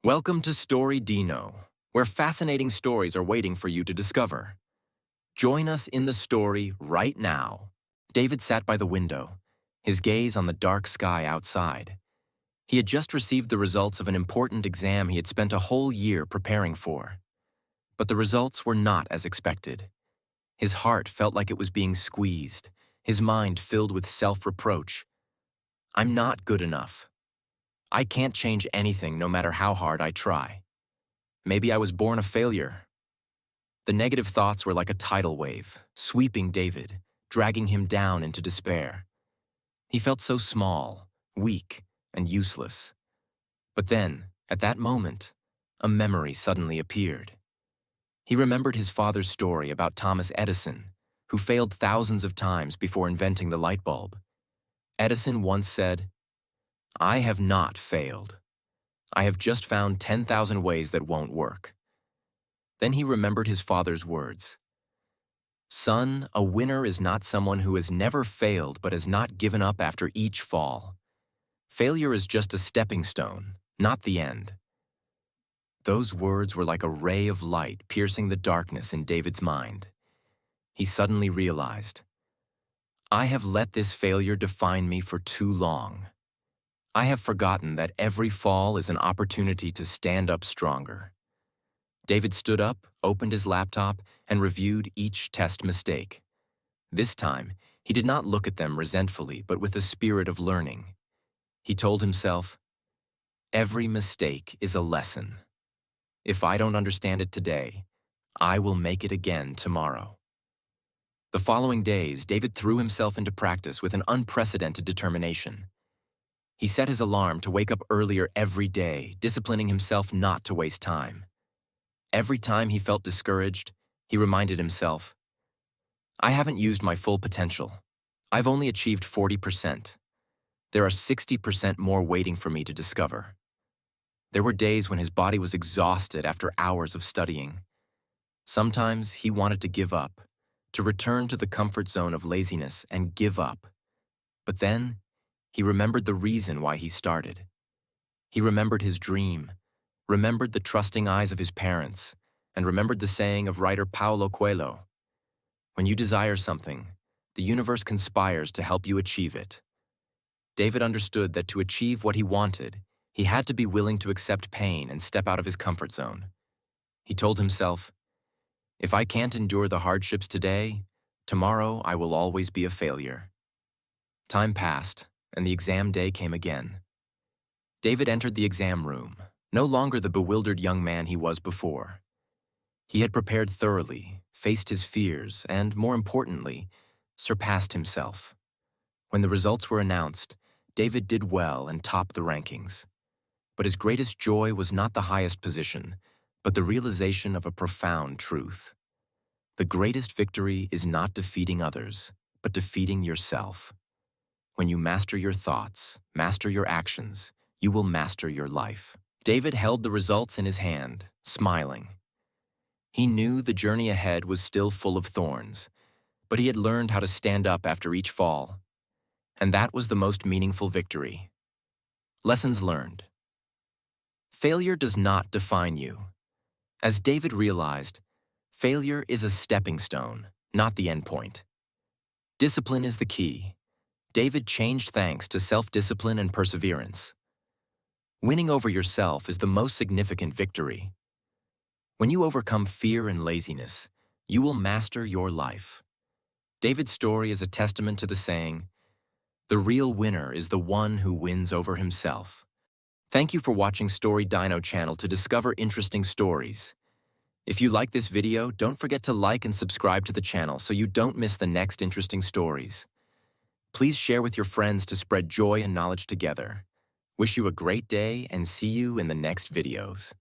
Welcome to Story Dino, where fascinating stories are waiting for you to discover. Join us in the story right now. David sat by the window, his gaze on the dark sky outside. He had just received the results of an important exam he had spent a whole year preparing for. But the results were not as expected. His heart felt like it was being squeezed, his mind filled with self-reproach. I'm not good enough. I can't change anything no matter how hard I try. Maybe I was born a failure. The negative thoughts were like a tidal wave, sweeping David, dragging him down into despair. He felt so small, weak, and useless. But then, at that moment, a memory suddenly appeared. He remembered his father's story about Thomas Edison, who failed thousands of times before inventing the light bulb. Edison once said, "I have not failed. I have just found 10,000 ways that won't work." Then he remembered his father's words. "Son, a winner is not someone who has never failed but has not given up after each fall. Failure is just a stepping stone, not the end." Those words were like a ray of light piercing the darkness in David's mind. He suddenly realized, I have let this failure define me for too long. I have forgotten that every fall is an opportunity to stand up stronger. David stood up, opened his laptop, and reviewed each test mistake. This time, he did not look at them resentfully, but with a spirit of learning. He told himself, every mistake is a lesson. If I don't understand it today, I will make it again tomorrow. The following days, David threw himself into practice with an unprecedented determination. He set his alarm to wake up earlier every day, disciplining himself not to waste time. Every time he felt discouraged, he reminded himself, I haven't used my full potential. I've only achieved 40%. There are 60% more waiting for me to discover. There were days when his body was exhausted after hours of studying. Sometimes he wanted to give up, to return to the comfort zone of laziness and give up. But then, he remembered the reason why he started. He remembered his dream, remembered the trusting eyes of his parents, and remembered the saying of writer Paulo Coelho, when you desire something, the universe conspires to help you achieve it. David understood that to achieve what he wanted, he had to be willing to accept pain and step out of his comfort zone. He told himself, if I can't endure the hardships today, tomorrow I will always be a failure. Time passed, and the exam day came again. David entered the exam room, no longer the bewildered young man he was before. He had prepared thoroughly, faced his fears, and, more importantly, surpassed himself. When the results were announced, David did well and topped the rankings. But his greatest joy was not the highest position, but the realization of a profound truth. The greatest victory is not defeating others, but defeating yourself. When you master your thoughts, master your actions, you will master your life. David held the results in his hand, smiling. He knew the journey ahead was still full of thorns, but he had learned how to stand up after each fall. And that was the most meaningful victory. Lessons learned. Failure does not define you. As David realized, failure is a stepping stone, not the end point. Discipline is the key. David changed thanks to self-discipline and perseverance. Winning over yourself is the most significant victory. When you overcome fear and laziness, you will master your life. David's story is a testament to the saying, the real winner is the one who wins over himself. Thank you for watching Story Dino channel to discover interesting stories. If you like this video, don't forget to like and subscribe to the channel so you don't miss the next interesting stories. Please share with your friends to spread joy and knowledge together. Wish you a great day and see you in the next videos.